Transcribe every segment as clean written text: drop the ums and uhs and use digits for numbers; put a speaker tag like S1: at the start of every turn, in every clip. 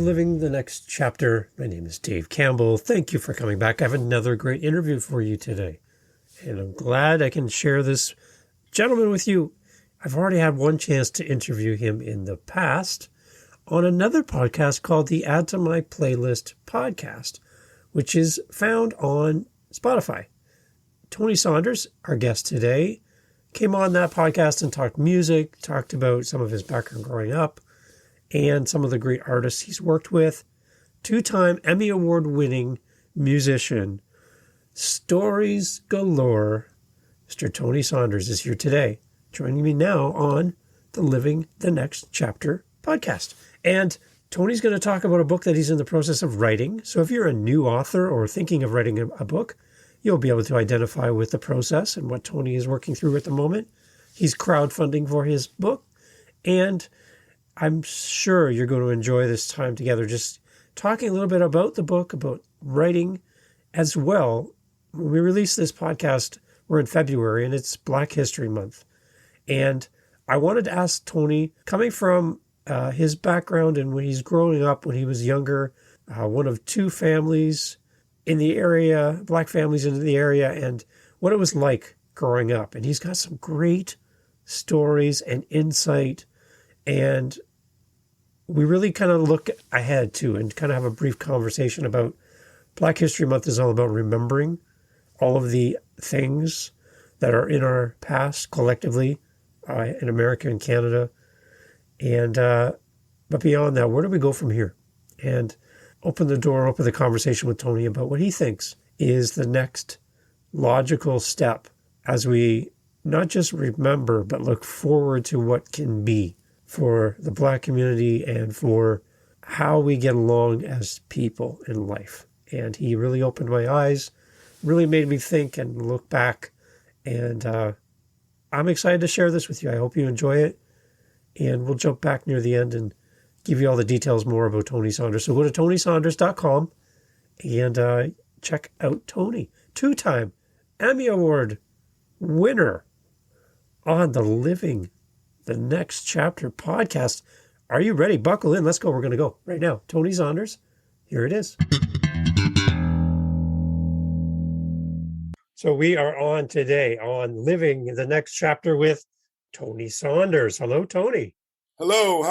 S1: Living the Next Chapter. My name is Dave Campbell. Thank you for coming back. I have another great interview for you today, and I'm glad I can share this gentleman with you. I've already had one chance to interview him in the past on another podcast called the Add to My Playlist podcast, which is found on Spotify. Tony Saunders, our guest today, came on that podcast and talked music, talked about some of his background growing up, and some of the great artists he's worked with. Two-time Emmy Award-winning musician, stories galore, Mr. Tony Saunders is here today, joining me now on the Living the Next Chapter podcast. And Tony's going to talk about a book that he's in the process of writing. So if you're a new author or thinking of writing a book, you'll be able to identify with the process and what Tony is working through at the moment. He's crowdfunding for his book, and I'm sure you're going to enjoy this time together, just talking a little bit about the book, about writing as well. When we release this podcast, we're in February, and it's Black History Month. And I wanted to ask Tony, coming from his background and when he's growing up, when he was younger, one of two families in the area, Black families in the area, and what it was like growing up. And he's got some great stories and insight. And we really kind of look ahead too and kind of have a brief conversation about Black History Month is all about remembering all of the things that are in our past collectively in America and Canada. And but beyond that, where do we go from here? And open the conversation with Tony about what he thinks is the next logical step as we not just remember, but look forward to what can be for the Black community and for how we get along as people in life. And he really opened my eyes, really made me think and look back. And I'm excited to share this with you. I hope you enjoy it. And we'll jump back near the end and give you all the details more about Tony Saunders. So go to tonysaunders.com and check out Tony, two-time Emmy Award winner on the Living the Next Chapter podcast. Are you ready? Buckle in. Let's go. We're going to go right now. Tony Saunders, here it is. So we are on today on Living the Next Chapter with Tony Saunders. Hello, Tony.
S2: Hello.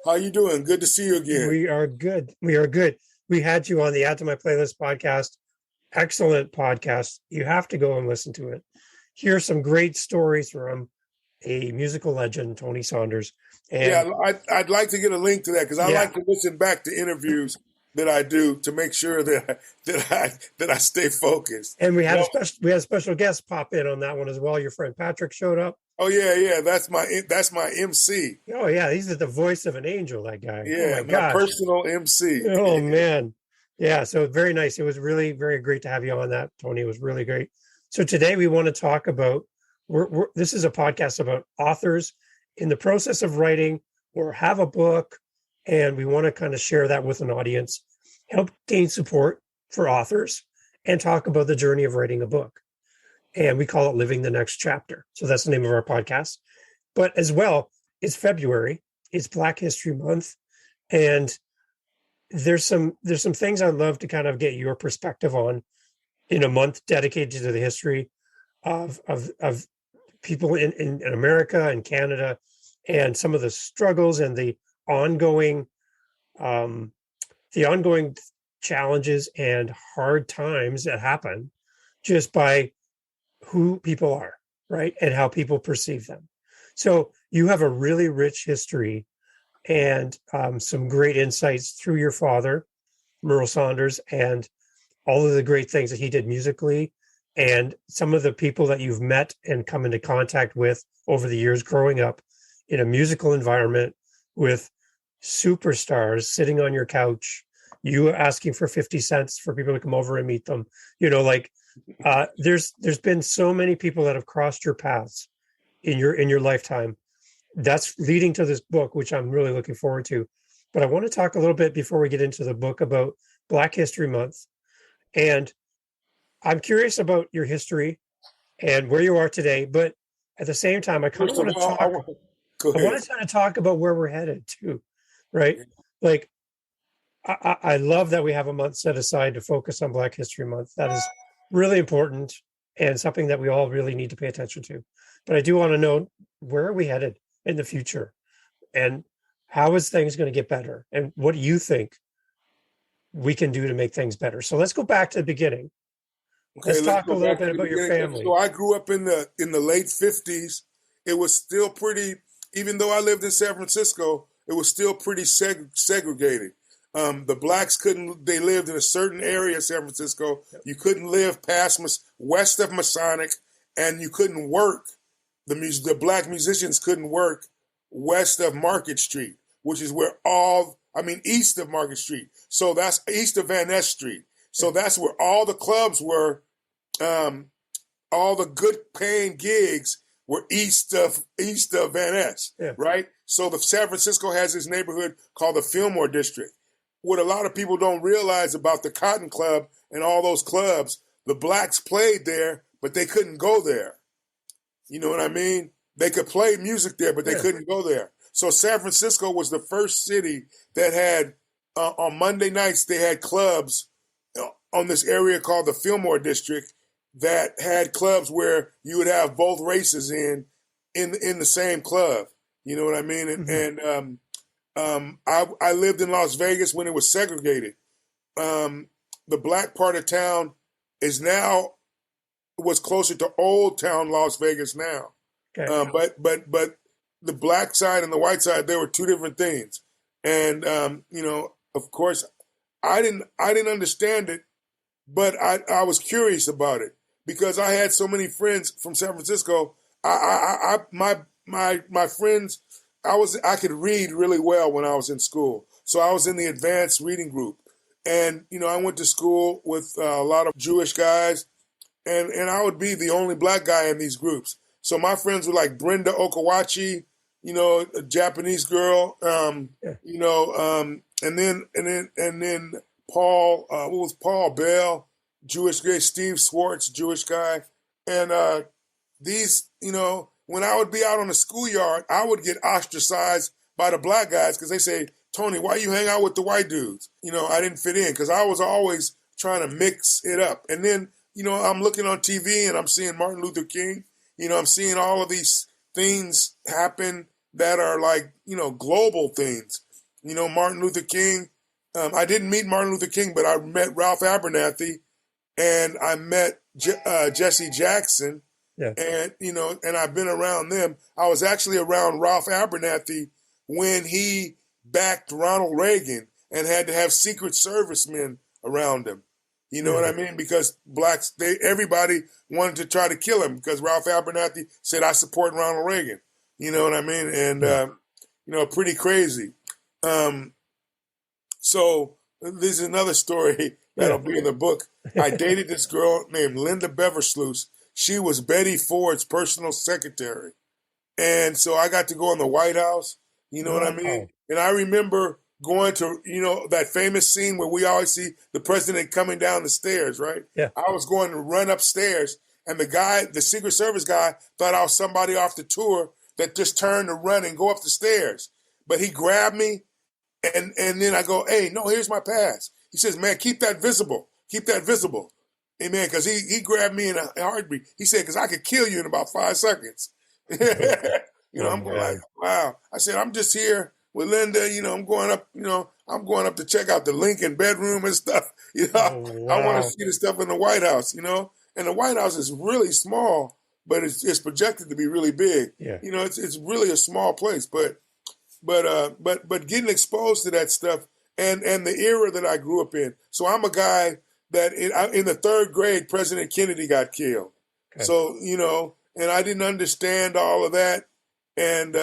S2: How you doing? Good to see you again.
S1: We are good. We had you on the Add to My Playlist podcast. Excellent podcast. You have to go and listen to it. Here's some great stories from a musical legend, Tony Saunders. And
S2: yeah, I'd like to get a link to that because I like to listen back to interviews that I do to make sure that I stay focused.
S1: And we had a special guest pop in on that one as well. Your friend Patrick showed up.
S2: Oh yeah, that's my MC.
S1: Oh yeah, he's the voice of an angel. That guy.
S2: Yeah, my personal MC.
S1: Oh man, yeah. So very nice. It was really very great to have you on that, Tony. It was really great. So today we want to talk about. This is a podcast about authors in the process of writing or have a book, and we want to kind of share that with an audience, help gain support for authors, and talk about the journey of writing a book. And we call it Living the Next Chapter. So that's the name of our podcast. But as well, it's February, it's Black History Month, and there's some things I'd love to kind of get your perspective on in a month dedicated to the history of people in America and Canada, and some of the struggles and the ongoing challenges and hard times that happen just by who people are, right? And how people perceive them. So you have a really rich history and some great insights through your father, Merl Saunders, and all of the great things that he did musically, and some of the people that you've met and come into contact with over the years growing up in a musical environment with superstars sitting on your couch, you asking for 50 cents for people to come over and meet them. There's been so many people that have crossed your paths in your lifetime. That's leading to this book, which I'm really looking forward to. But I want to talk a little bit before we get into the book about Black History Month. And I'm curious about your history and where you are today, but at the same time, I kind of want to talk about where we're headed too, right? Like, I love that we have a month set aside to focus on Black History Month. That is really important and something that we all really need to pay attention to. But I do want to know, where are we headed in the future? And how is things going to get better? And what do you think we can do to make things better? So let's go back to the beginning.
S2: Okay,
S1: Let's talk a
S2: go
S1: little
S2: back
S1: bit
S2: to the
S1: about your
S2: beginning.
S1: family.
S2: So I grew up in the late 50s. It was still pretty, even though I lived in San Francisco, it was still pretty segregated. The blacks they lived in a certain area of San Francisco. You couldn't live west of Masonic, and you couldn't work. The black musicians couldn't work west of Market Street, which is where east of Market Street. So that's east of Van Ness Street. So that's where all the clubs were. All the good paying gigs were east of Van Ness, right? So the San Francisco has this neighborhood called the Fillmore District. What a lot of people don't realize about the Cotton Club and all those clubs, the blacks played there, but they couldn't go there. You know what I mean? They could play music there, but they couldn't go there. So San Francisco was the first city that had, on Monday nights, they had clubs on this area called the Fillmore District that had clubs where you would have both races in the same club. You know what I mean? Mm-hmm. And I lived in Las Vegas when it was segregated. The black part of town was closer to Old Town Las Vegas now. Okay. But the black side and the white side, there were two different things. And of course, I didn't understand it, but I was curious about it because I had so many friends from San Francisco. My friends, I could read really well when I was in school. So I was in the advanced reading group. And, I went to school with a lot of Jewish guys, and I would be the only black guy in these groups. So my friends were like Brenda Okawachi, a Japanese girl, and then Paul, what was Paul Bell, Jewish guy, Steve Swartz, Jewish guy. And these, when I would be out on the schoolyard, I would get ostracized by the black guys because they say, Tony, why you hang out with the white dudes? I didn't fit in because I was always trying to mix it up. And then, I'm looking on TV and I'm seeing Martin Luther King. I'm seeing all of these things happen that are like, global things. Martin Luther King. I didn't meet Martin Luther King, but I met Ralph Abernathy and I met Jesse Jackson. Yeah. And, and I've been around them. I was actually around Ralph Abernathy when he backed Ronald Reagan and had to have Secret Service men around him. You know what I mean? Because blacks, everybody wanted to try to kill him because Ralph Abernathy said, I support Ronald Reagan. You know what I mean? And, pretty crazy. So this is another story that'll be in the book. I dated this girl named Linda Beversluis. She was Betty Ford's personal secretary. And so I got to go in the White House. You know what I mean? And I remember going to, that famous scene where we always see the president coming down the stairs, right? Yeah. I was going to run upstairs, and the Secret Service guy, thought I was somebody off the tour that just turned to run and go up the stairs. But he grabbed me, and then I go, hey, no, here's my pass. He says, man, keep that visible. Keep that visible. Amen, because he grabbed me in a heartbeat. He said, because I could kill you in about 5 seconds. I'm going like, wow. I said, I'm just here with Linda, I'm going up to check out the Lincoln bedroom and stuff. I want to see the stuff in the White House, and the White House is really small, but it's projected to be really big. Yeah. It's really a small place, but getting exposed to that stuff and the era that I grew up in. So I'm a guy that in the 3rd grade, President Kennedy got killed. Okay. So, and I didn't understand all of that. And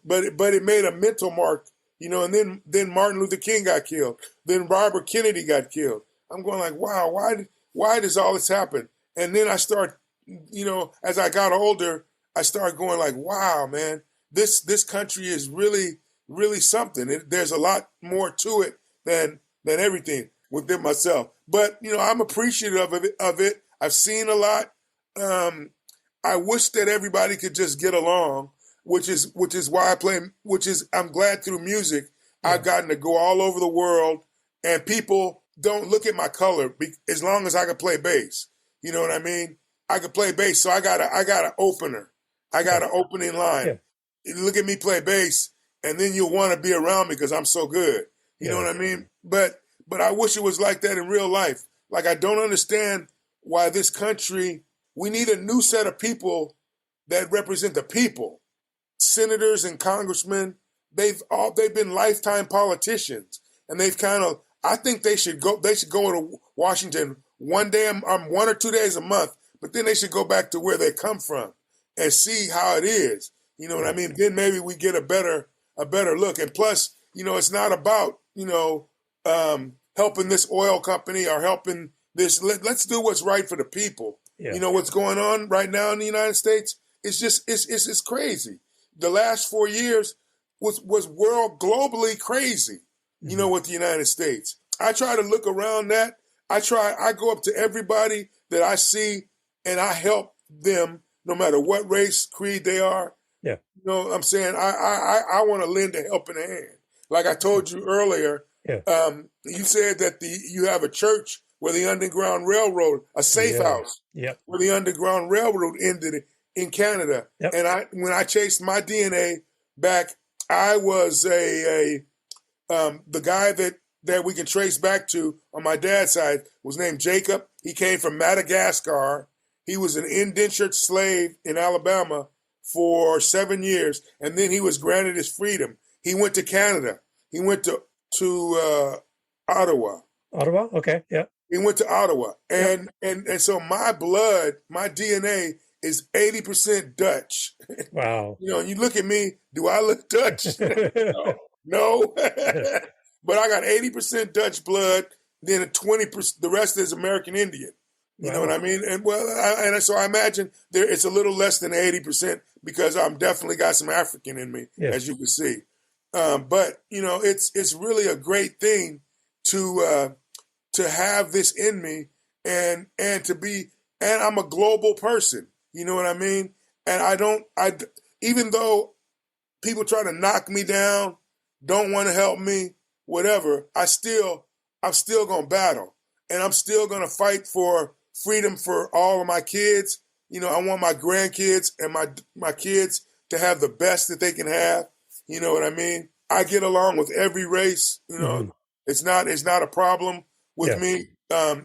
S2: but it made a mental mark, and then Martin Luther King got killed. Then Robert Kennedy got killed. I'm going like, wow, why does all this happen? And then I start, as I got older, I started going like, wow, man, this country is really, really something. There's a lot more to it than everything within myself. But I'm appreciative of it. I've seen a lot. I wish that everybody could just get along. Which is why I play. I'm glad through music I've gotten to go all over the world and people don't look at my color as long as I can play bass. You know what I mean? I can play bass, so I got an opener. I got an opening line.
S1: Yeah.
S2: You look at me play bass, and then you'll want to be around me because I'm so good. You know what I mean? But I wish it was like that in real life. Like, I don't understand why this country, we need a new set of people that represent the people. Senators and congressmen, they've been lifetime politicians, and they've kind of, I think they should go to Washington one day, 1 or 2 days a month, but then they should go back to where they come from and see how it is. You know what I mean? Then maybe we get a better look. And plus, it's not about, helping this oil company or helping this. Let's do what's right for the people. Yeah. What's going on right now in the United States? It's just, it's crazy. The last 4 years was world globally crazy, with the United States. I try to look around that. I go up to everybody that I see and I help them no matter what race, creed they are.
S1: Yeah.
S2: I'm saying I want to lend a helping hand. Like I told you earlier, you said that you have a church where the Underground Railroad, a safe house, where the Underground Railroad ended in Canada. Yep. And when I chased my DNA back, I was the guy that we can trace back to on my dad's side was named Jacob. He came from Madagascar. He was an indentured slave in Alabama for 7 years, and then he was granted his freedom. He went to Canada. He went to Ottawa.
S1: Ottawa? Okay, yeah.
S2: He went to Ottawa. And so my blood, my DNA is 80% Dutch.
S1: Wow.
S2: You look at me, do I look Dutch? No. But I got 80% Dutch blood, then 20%, the rest is American Indian. You know what I mean? And so I imagine it's a little less than 80% because I'm definitely got some African in me, as you can see. But it's really a great thing to have this in me and I'm a global person. You know what I mean? And even though people try to knock me down, don't want to help me, whatever, I'm still going to battle, and I'm still going to fight for freedom for all of my kids. I want my grandkids and my kids to have the best that they can have. You know what I mean? I get along with every race. It's not a problem with me. I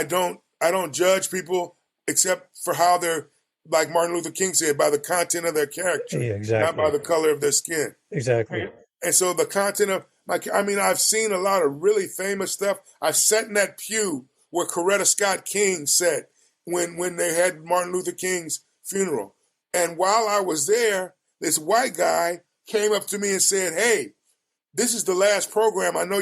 S2: don't judge people except for how they're, like Martin Luther King said, by the content of their character, not by the color of their skin.
S1: Exactly.
S2: And so the content of I've seen a lot of really famous stuff. I've sat in that pew where Coretta Scott King sat when they had Martin Luther King's funeral. And while I was there, this white guy came up to me and said, "Hey, this is the last program. I know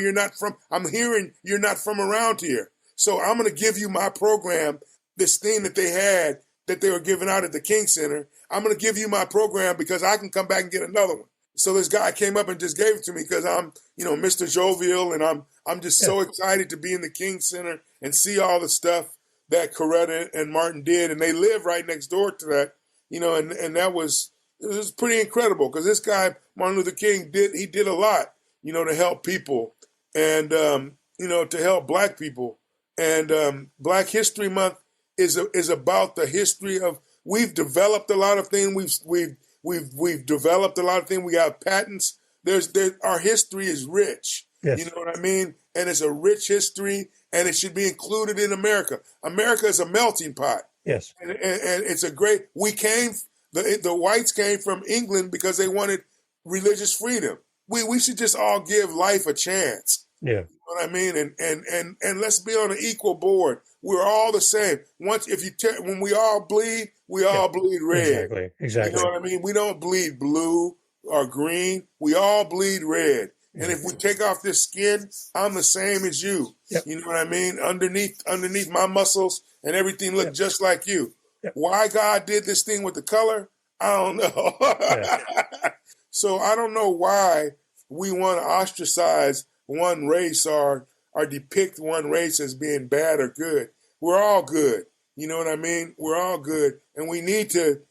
S2: I'm hearing you're not from around here. So I'm going to give you my program, this thing that they had that they were giving out at the King Center. I'm going to give you my program because I can come back and get another one." So this guy came up and just gave it to me because I'm, Mr. Jovial, and I'm just so excited to be in the King Center and see all the stuff that Coretta and Martin did, and they live right next door to that, and it was pretty incredible because this guy Martin Luther King did a lot, to help people and to help Black people, and Black History Month is about the history of. We've developed a lot of things. We've developed a lot of things. We have patents. Our history is rich. Yes. You know what I mean? And it's a rich history, and it should be included in America. America is a melting pot.
S1: Yes.
S2: And it's a great. The whites came from England because they wanted religious freedom. We should just all give life a chance.
S1: Yeah.
S2: You know what I mean? And let's be on an equal board. We're all the same. When we all bleed, we all bleed red.
S1: Exactly.
S2: You know what I mean? We don't bleed blue or green. We all bleed red. And if we take off this skin, I'm the same as you. Yep. You know what I mean? Underneath my muscles and everything look just like you. Yep. Why God did this thing with the color, I don't know. So I don't know why we want to ostracize one race or depict one race as being bad or good. We're all good. You know what I mean? We're all good. And we need to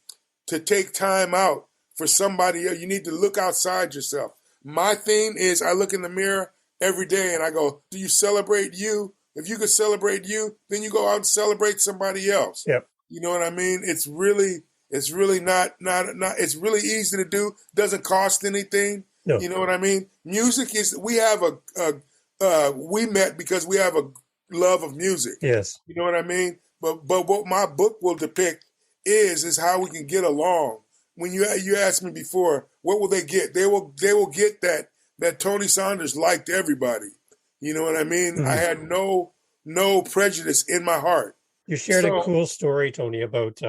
S2: take time out for somebody else. You need to look outside yourself. My thing is I look in the mirror every day, and I go, do you celebrate you? If you could celebrate you, then you go out and celebrate somebody else.
S1: Yep.
S2: You know what I mean? It's really not. It's really easy to do. Doesn't cost anything.
S1: No.
S2: You know what I mean? Music is. We have we met because we have a love of music.
S1: Yes.
S2: You know what I mean? But what my book will depict is how we can get along. When you asked me before, what will they get? They will get that Tony Saunders liked everybody. You know what I mean?
S1: Mm-hmm.
S2: I had no prejudice in my heart.
S1: You shared a cool story, Tony, about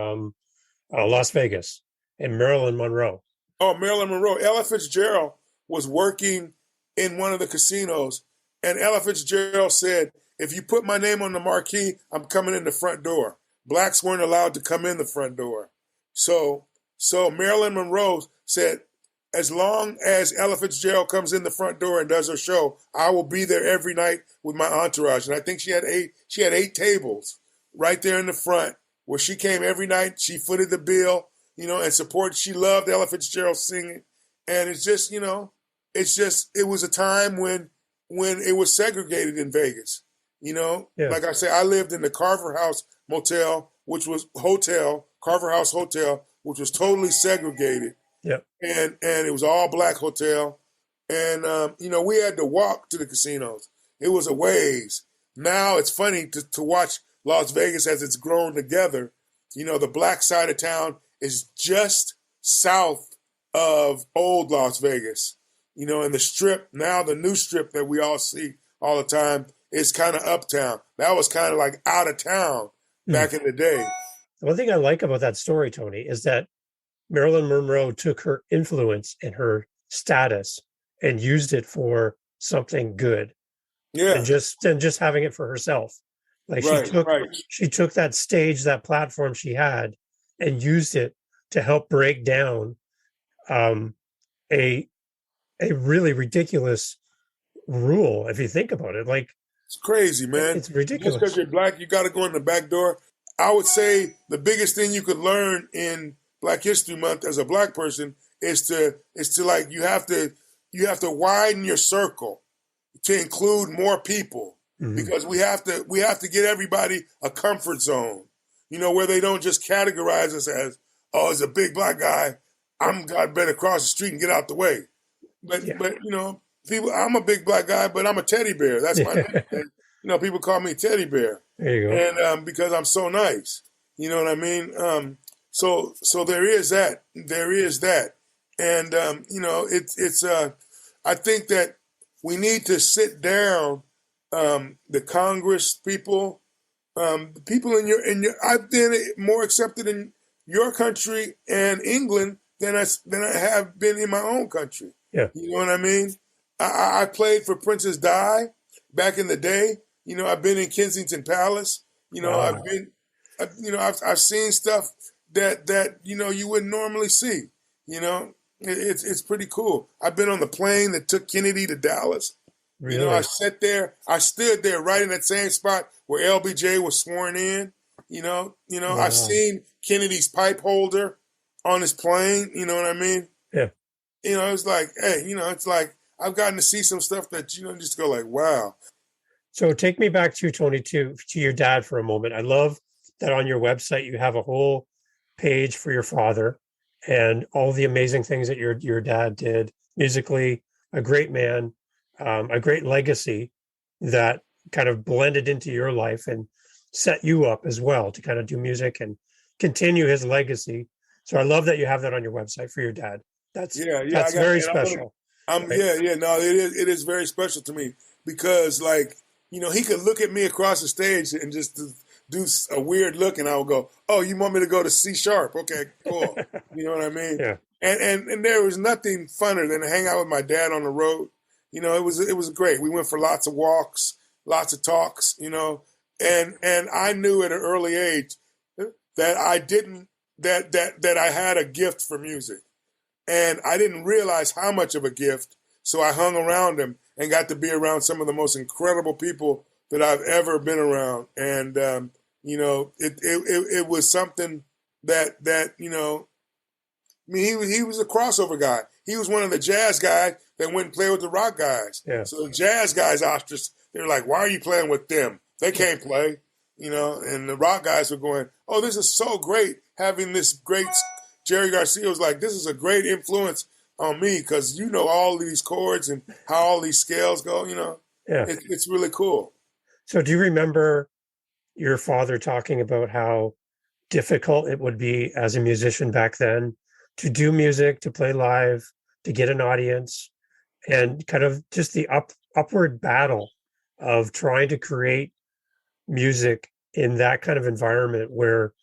S1: Las Vegas and Marilyn Monroe.
S2: Oh, Marilyn Monroe. Ella Fitzgerald was working in one of the casinos, and Ella Fitzgerald said, if you put my name on the marquee, I'm coming in the front door. Blacks weren't allowed to come in the front door. So Marilyn Monroe said, as long as Ella Fitzgerald comes in the front door and does her show, I will be there every night with my entourage. And I think she had eight tables right there in the front where she came every night. She footed the bill, and supported. She loved Ella Fitzgerald singing. And it's just, it was a time when it was segregated in Vegas.
S1: Yeah.
S2: Like I say, I lived in the Carver House Motel, which was Carver House Hotel, which was totally segregated.
S1: Yeah.
S2: And it was all black hotel. And, we had to walk to the casinos. It was a ways. Now it's funny to watch Las Vegas as it's grown together. The black side of town is just south of old Las Vegas. And the strip, now the new strip that we all see all the time is kind of uptown. That was kind of like out of town back in the day.
S1: One thing I like about that story, Tony, is that Marilyn Monroe took her influence and her status and used it for something good.
S2: Yeah.
S1: And just having it for herself. Like she took that stage, that platform she had, and used it to help break down a really ridiculous rule, if you think about it. Like,
S2: it's crazy, man.
S1: It's ridiculous.
S2: Just because you're black, you got to go in the back door. I would say the biggest thing you could learn in Black History Month as a black person is to like you have to widen your circle to include more people, because we have to get everybody a comfort zone, where they don't just categorize us as, oh, as a big black guy, I'd better cross the street and get out the way. But people, I'm a big black guy, but I'm a teddy bear. That's my name. People call me Teddy Bear.
S1: There you go.
S2: And because I'm so nice, you know what I mean. So there is that. There is that. And it's I think that we need to sit down, the Congress people, the people in your. I've been more accepted in your country and England than I have been in my own country.
S1: Yeah.
S2: You know what I mean? I played for Princess Di back in the day. I've been in Kensington Palace. I've been, I've seen stuff that you wouldn't normally see. It's pretty cool. I've been on the plane that took Kennedy to Dallas.
S1: Really?
S2: I stood there right in that same spot where LBJ was sworn in. Wow. I've seen Kennedy's pipe holder on his plane. You know what I mean?
S1: Yeah.
S2: It's like, hey, it's like I've gotten to see some stuff that just go like, wow.
S1: So take me back to Tony, to your dad for a moment. I love that on your website you have a whole page for your father and all the amazing things that your dad did musically. A great man, a great legacy that kind of blended into your life and set you up as well to kind of do music and continue his legacy. So I love that you have that on your website for your dad. That's very special.
S2: No, it is very special to me because, like, he could look at me across the stage and just do a weird look, and I would go, "Oh, you want me to go to C sharp? Okay, cool." You know what I mean?
S1: Yeah.
S2: And there was nothing funner than to hang out with my dad on the road. It was great. We went for lots of walks, lots of talks. And I knew at an early age that I had a gift for music. And I didn't realize how much of a gift, so I hung around him and got to be around some of the most incredible people that I've ever been around. And, it was something that he was a crossover guy. He was one of the jazz guys they went and played with the rock guys.
S1: Yeah.
S2: So the jazz guys ostracized. They were like, "Why are you playing with them? They can't play." And the rock guys were going, "Oh, this is so great having this great." Jerry Garcia was like, "This is a great influence on me because you know all these chords and how all these scales go.
S1: Yeah.
S2: It's really cool."
S1: So do you remember your father talking about how difficult it would be as a musician back then to do music, to play live, to get an audience, and kind of just the upward battle of trying to create music in that kind of environment where,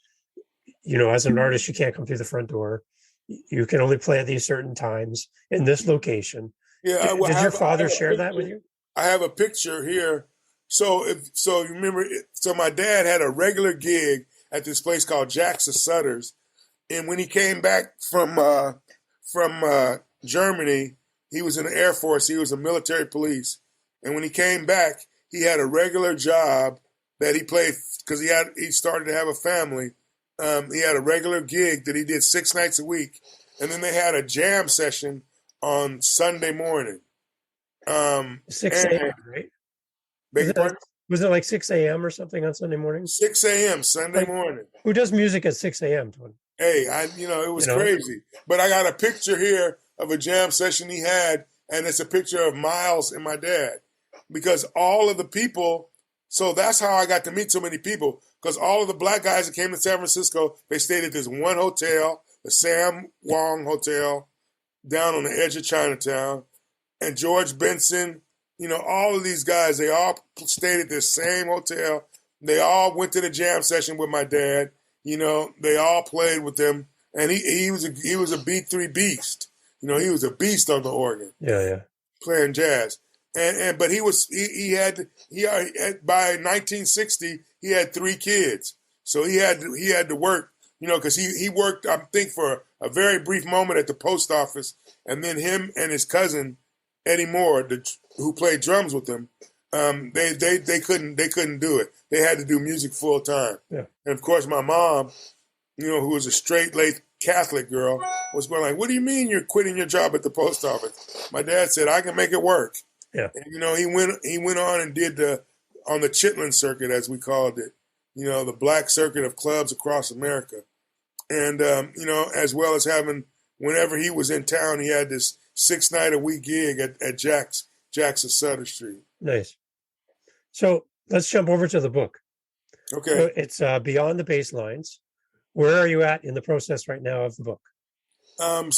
S1: as an artist, you can't come through the front door. You can only play at these certain times in this location.
S2: Yeah,
S1: Did your father share that with you?
S2: I have a picture here. So you remember, so my dad had a regular gig at this place called Jack's of Sutters, and when he came back from Germany, he was in the Air Force. He was a military police, and when he came back, he had a regular job that he played because he started to have a family. He had a regular gig that he did 6 nights a week, and then they had a jam session on Sunday morning.
S1: 6 a.m., right? Was it like 6 a.m. or something on Sunday morning?
S2: 6 a.m. Sunday morning.
S1: Who does music at 6 a.m., Tony?
S2: Hey, it was crazy. But I got a picture here of a jam session he had, and it's a picture of Miles and my dad. Because all of the people, so that's how I got to meet so many people. Because all of the black guys that came to San Francisco, they stayed at this one hotel, the Sam Wong Hotel, down on the edge of Chinatown. And George Benson, all of these guys, they all stayed at this same hotel. They all went to the jam session with my dad. They all played with him, and he was a B3 beast. He was a beast on the organ.
S1: Yeah,
S2: playing jazz. But he had by 1960 he had 3 kids, so he had to work. Because he worked, I think, for a very brief moment at the post office, and then him and his cousin Eddie Moore, who played drums with him, they couldn't do it. They had to do music full time.
S1: Yeah.
S2: And of course, my mom, who was a straight-laced Catholic girl, was going like, "What do you mean you're quitting your job at the post office?" My dad said, "I can make it work."
S1: Yeah.
S2: And, he went on and did on the Chitlin circuit, as we called it, the black circuit of clubs across America. And, as well as having, whenever he was in town, he had this 6-night-a-week gig at Jack's of Sutter Street.
S1: Nice. So let's jump over to the book.
S2: Okay.
S1: So it's Beyond the Baselines. Where are you at in the process right now of the book?
S2: I'm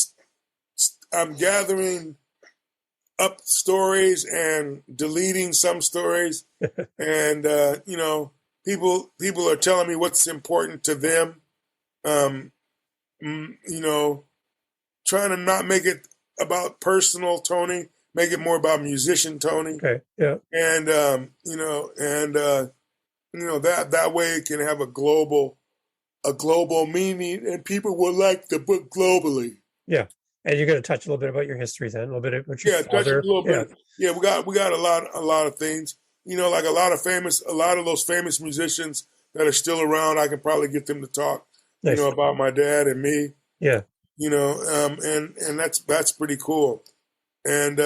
S2: gathering up stories and deleting some stories. And, people are telling me what's important to them. Trying to not make it about personal Tony, make it more about musician Tony.
S1: Okay. Yeah.
S2: And, that way it can have a global meaning, and people will like the book globally.
S1: Yeah. And you're going to touch a little bit about your history then, a little bit about your father.
S2: Touch a little bit. Yeah, we got a lot of things. Like a lot of those famous musicians that are still around. I can probably get them to talk,
S1: Nice.
S2: About my dad and me.
S1: Yeah.
S2: And that's pretty cool. And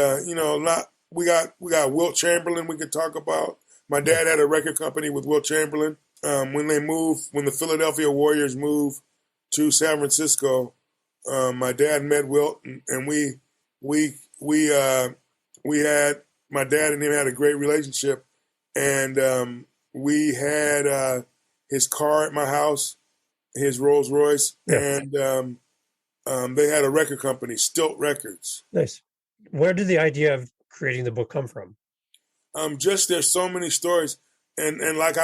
S2: we got Wilt Chamberlain we could talk about. My dad had a record company with Wilt Chamberlain. When the Philadelphia Warriors moved to San Francisco, my dad met Wilt, and my dad and him had a great relationship, and we had his car at my house, his Rolls Royce, and they had a record company, Stilt Records.
S1: Nice. Where did the idea of creating the book come from?
S2: Just there's so many stories, and like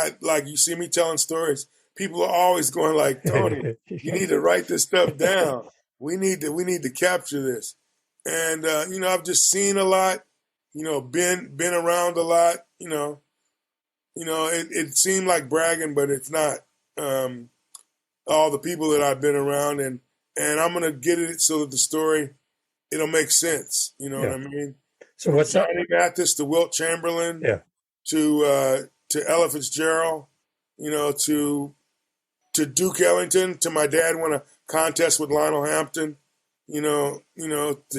S2: you see me telling stories, people are always going like, "Tony, you need to write this stuff down. We need to capture this." And I've just seen a lot, been around a lot, it seemed like bragging, but it's not. All the people that I've been around, and I'm gonna get it so that the story, it'll make sense. You know what I mean?
S1: So what's up?
S2: Johnny Mathis to Wilt Chamberlain, to Ella Fitzgerald, to Duke Ellington, to my dad won a contest with Lionel Hampton, to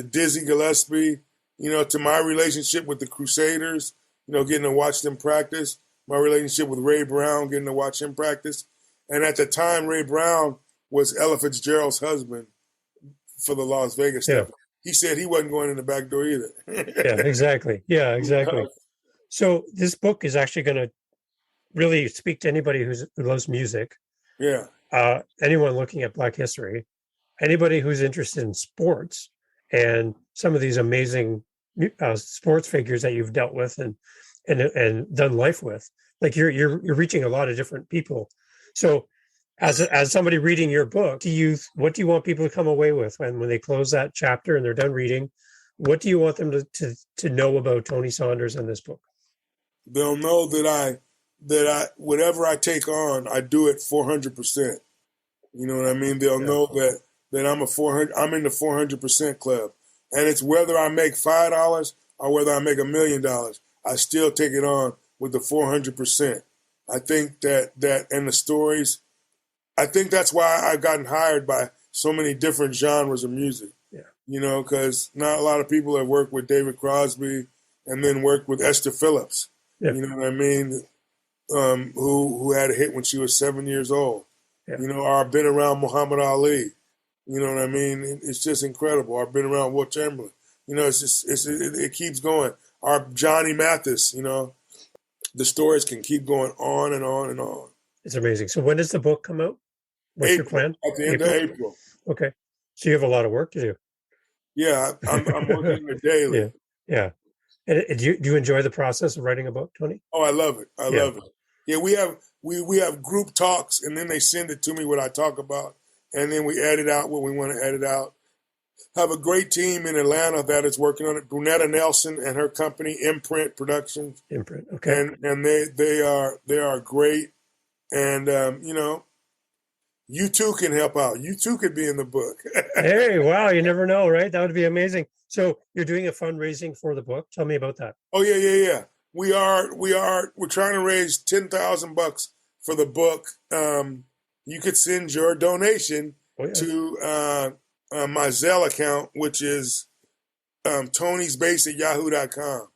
S2: Dizzy Gillespie, to my relationship with the Crusaders, getting to watch them practice, my relationship with Ray Brown, getting to watch him practice. And at the time, Ray Brown was Ella Fitzgerald's husband for the Las Vegas stuff. He said he wasn't going in the back door either.
S1: Yeah, exactly. Yeah, exactly. So this book is actually going to really speak to anybody who loves music.
S2: Yeah.
S1: Anyone looking at Black history, anybody who's interested in sports and some of these amazing sports figures that you've dealt with and done life with. Like you're reaching a lot of different people. So as somebody reading your book, what do you want people to come away with when they close that chapter and they're done reading? What do you want them to know about Tony Saunders and this book?
S2: They'll know that I whatever I take on, I do it 400%. You know what I mean? They'll know that I'm I'm in the 400% club. And it's whether I make $5 or whether I make $1 million, I still take it on with the 400%. I think that and the stories, I think that's why I've gotten hired by so many different genres of music. Yeah. Because not a lot of people have worked with David Crosby and then worked with Esther Phillips. Yeah. You know what I mean? Who had a hit when she was 7 years old. Yeah. Or I've been around Muhammad Ali. You know what I mean? It's just incredible. I've been around Will Chamberlain. It keeps going. Or Johnny Mathis, the stories can keep going on and on and on.
S1: It's amazing. So when does the book come out? What's your plan?
S2: At the end of April.
S1: Okay. So you have a lot of work to do.
S2: Yeah, I'm working it daily.
S1: Yeah. And do you enjoy the process of writing a book, Tony?
S2: Oh, I love it. I love it. Yeah, we have group talks, and then they send it to me what I talk about, and then we edit out what we want to edit out. Have a great team in Atlanta that is working on it. Brunetta Nelson and her company, Imprint Productions.
S1: Imprint, okay.
S2: And they are great. And you too can help out. You too could be in the book.
S1: Hey, wow! You never know, right? That would be amazing. So you're doing a fundraising for the book. Tell me about that.
S2: Oh yeah. We're trying to raise $10,000 for the book. You could send your donation to my Zelle account, which is tonysbase@yahoo.com.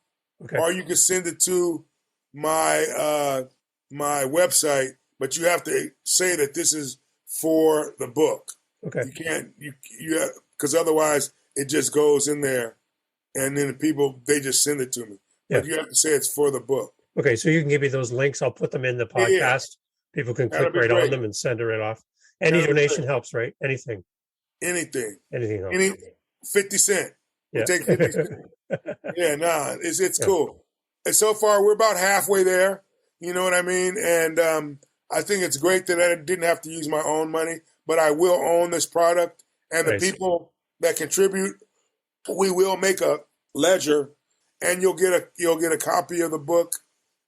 S2: Okay. Or you could send it to my website, but you have to say that this is for the book. Okay. You can't because otherwise it just goes in there, and then the people they just send it to me. Yeah. But you have to say it's for the book. Okay, so you can give me those links. I'll put them in the podcast. Yeah. People can click right on them and send it right off. Any donation helps, right? Anything. Anything helps. 50 cents. Yeah. We'll take 50 cents. Yeah, it's cool. And so far we're about halfway there. You know what I mean? And I think it's great that I didn't have to use my own money, but I will own this product. And the people that contribute, we will make a ledger, and you'll get a copy of the book.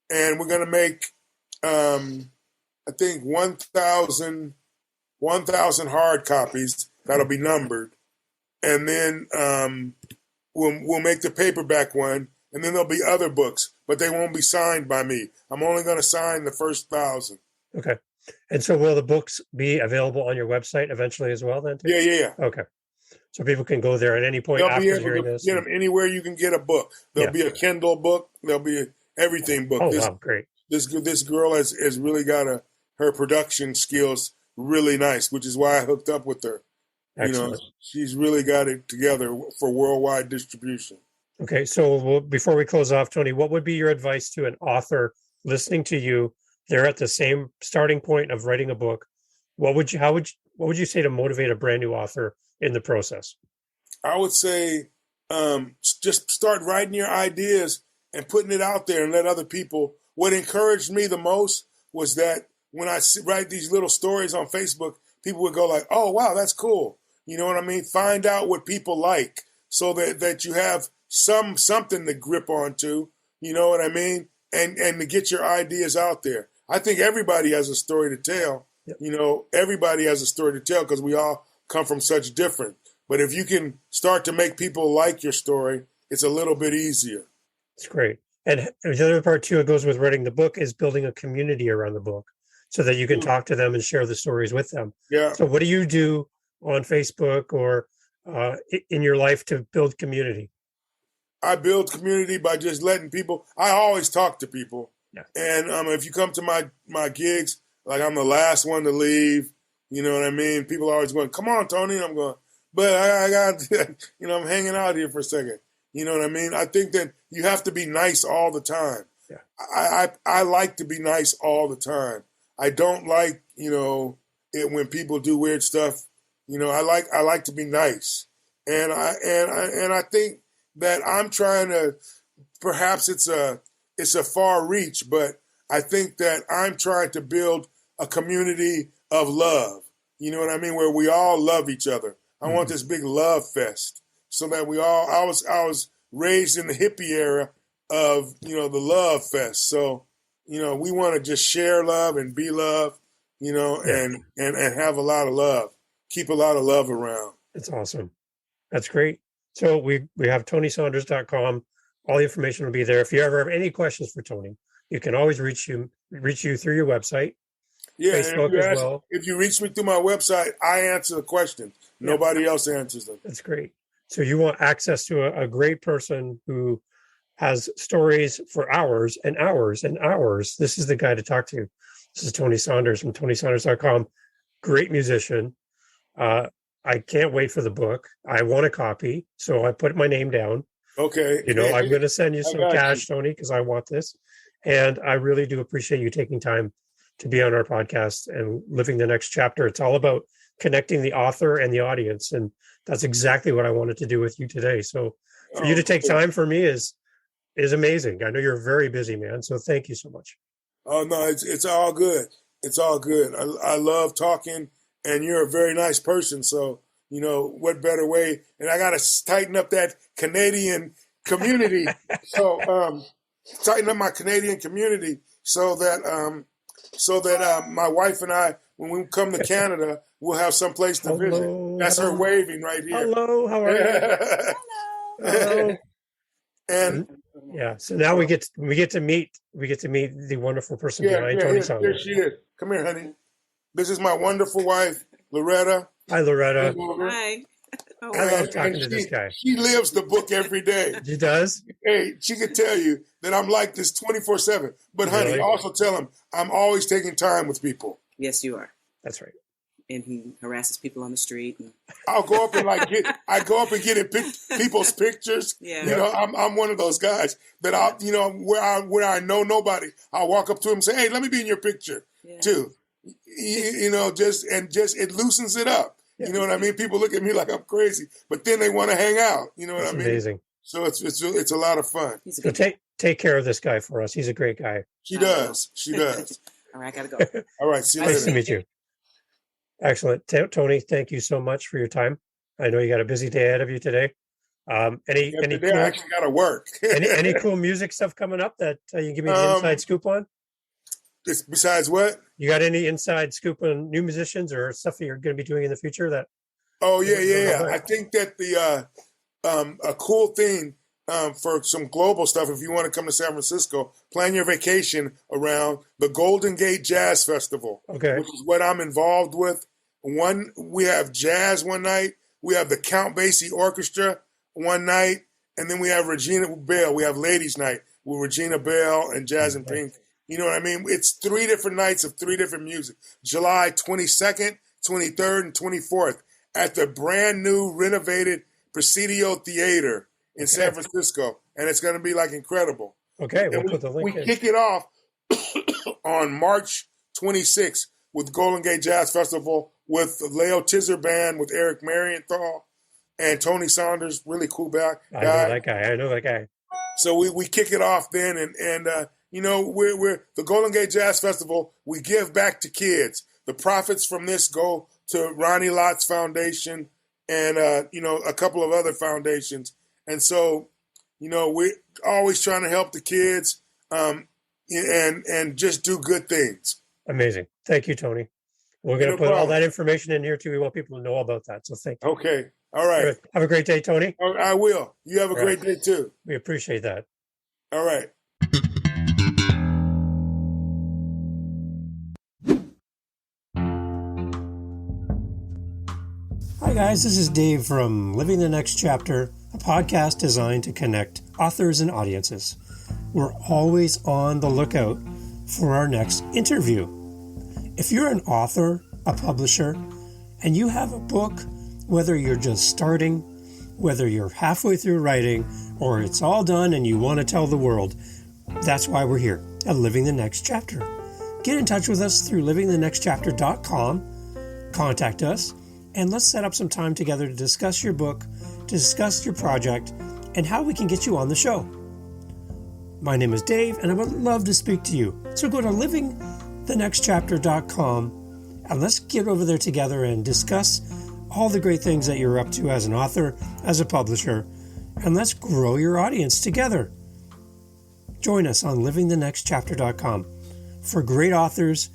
S2: And we're going to make, I think 1,000 hard copies that'll be numbered, and then we'll make the paperback one, and then there'll be other books, but they won't be signed by me. I'm only going to sign the first 1,000. Okay. And so will the books be available on your website eventually as well then? Too? Yeah. Okay. So people can go there at any point after hearing this? Get them anywhere you can get a book. There'll be a Kindle book. There'll be an everything book. Oh, wow, great. This girl has really got her production skills really nice, which is why I hooked up with her. Excellent. She's really got it together for worldwide distribution. Okay, so before we close off, Tony, what would be your advice to an author listening to you? They're at the same starting point of writing a book. What would you say to motivate a brand new author in the process? I would say just start writing your ideas and putting it out there and let other people. What encouraged me the most was that when I write these little stories on Facebook, people would go like, oh, wow, that's cool. You know what I mean? Find out what people like so that you have something to grip onto, you know what I mean? And to get your ideas out there. I think everybody has a story to tell. Yep. Everybody has a story to tell because we all come from such different. But if you can start to make people like your story, it's a little bit easier. It's great. And the other part, too, it goes with writing the book, is building a community around the book so that you can talk to them and share the stories with them. Yeah. So what do you do on Facebook or in your life to build community? I build community by just letting people. I always talk to people,
S1: Yeah.
S2: and if you come to my gigs, like I'm the last one to leave. You know what I mean? People are always going, "Come on, Tony." And I'm going, but I got, I'm hanging out here for a second. You know what I mean? I think that you have to be nice all the time.
S1: Yeah.
S2: I like to be nice all the time. I don't like, it when people do weird stuff. I like to be nice, and I think that I'm trying to. Perhaps it's a far reach, but I think that I'm trying to build a community of love. You know what I mean? Where we all love each other. I want this big love fest, so that we all. I was raised in the hippie era of the love fest. So we want to just share love and be love. And have a lot of love. Keep a lot of love around.
S1: That's awesome. That's great. So we have TonySaunders.com. All the information will be there. If you ever have any questions for Tony, you can always reach you through your website.
S2: Yeah,
S1: Facebook as well.
S2: If you reach me through my website, I answer the question. Nobody else answers them.
S1: That's great. So you want access to a great person who has stories for hours and hours and hours. This is the guy to talk to. This is Tony Saunders from TonySaunders.com. Great musician. I can't wait for the book. I want a copy, so I put my name down.
S2: Okay.
S1: I'm going to send you some cash, Tony, because I want this. And I really do appreciate you taking time to be on our podcast and living the next chapter. It's all about connecting the author and the audience. And that's exactly what I wanted to do with you today. So for you to take time for me is amazing. I know you're a very busy man, so thank you so much.
S2: Oh, no, it's all good. It's all good. I love talking, and you're a very nice person. So, what better way? And I got to tighten up that Canadian community. So, tighten up my Canadian community so that my wife and I, when we come to Canada, we'll have some place to visit. That's her waving right here.
S1: Hello, how are you? Hello.
S2: And
S1: so now we get to meet the wonderful person behind Tony Saunders.
S2: Here she is. Come here, honey. This is my wonderful wife, Loretta.
S1: Hi, Loretta.
S3: Hi.
S1: I love talking to this guy.
S2: She lives the book every day.
S1: She does?
S2: Hey, she could tell you that I'm like this 24/7. But honey,
S1: Really?
S2: also tell him I'm always taking time with people.
S3: Yes, you are.
S1: That's right.
S3: And he harasses people on the street. And...
S2: I'll go up and get in people's pictures.
S3: Yeah.
S2: I'm one of those guys that where I know nobody, I'll walk up to him and say, "Hey, let me be in your picture too." Just it loosens it up. You know what I mean? People look at me like I'm crazy, but then they want to hang out. You know what I mean?
S1: Amazing.
S2: So it's a lot of fun.
S1: So take care of this guy for us. He's a great guy.
S2: She does.
S3: All right, I gotta go.
S2: All right, see you
S1: Nice
S2: later.
S1: to meet you. Excellent. Tony, thank you so much for your time. I know you got a busy day ahead of you today. Any
S2: Today I actually got to work.
S1: any cool music stuff coming up that you can give me the inside scoop on?
S2: Besides what?
S1: You got any inside scoop on new musicians or stuff that you're going to be doing in the future? That
S2: Oh yeah. I think that the a cool thing for some global stuff, if you want to come to San Francisco, plan your vacation around the Golden Gate Jazz Festival,
S1: Okay.
S2: which is what I'm involved with. We have jazz one night, we have the Count Basie Orchestra one night, and then we have Regina Bell. We have Ladies Night with Regina Bell and Jazz and Pink. You know what I mean? It's 3 different nights of 3 different music. July 22nd, 23rd, and 24th at the brand new renovated Presidio Theater in San Francisco. And it's going to be like incredible.
S1: Okay, we'll put the link
S2: We
S1: in.
S2: kick it off on March 26th with Golden Gate Jazz Festival with the Leo Tizzer Band with Eric Marienthal and Tony Saunders, really cool guy.
S1: I know that guy.
S2: So we kick it off then, and we're the Golden Gate Jazz Festival. We give back to kids. The profits from this go to Ronnie Lott's Foundation and a couple of other foundations. And so, we're always trying to help the kids and just do good things.
S1: Amazing. Thank you, Tony. We're going to put all that information in here too. We want people to know about that. So thank you.
S2: Okay. All right.
S1: Have a great day, Tony.
S2: I will. You have a great day too.
S1: We appreciate that.
S2: All right.
S1: Hi, guys. This is Dave from Living the Next Chapter, a podcast designed to connect authors and audiences. We're always on the lookout for our next interview. If you're an author, a publisher, and you have a book, whether you're just starting, whether you're halfway through writing, or it's all done and you want to tell the world, that's why we're here at Living the Next Chapter. Get in touch with us through livingthenextchapter.com, contact us, and let's set up some time together to discuss your book, to discuss your project, and how we can get you on the show. My name is Dave, and I would love to speak to you. So go to livingthenextchapter.com, and let's get over there together and discuss all the great things that you're up to as an author, as a publisher, and let's grow your audience together. Join us on livingthenextchapter.com for great authors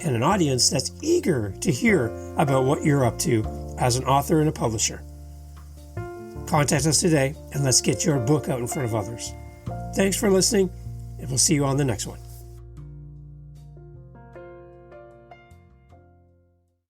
S1: and an audience that's eager to hear about what you're up to as an author and a publisher. Contact us today, and let's get your book out in front of others. Thanks for listening, and we'll see you on the next one.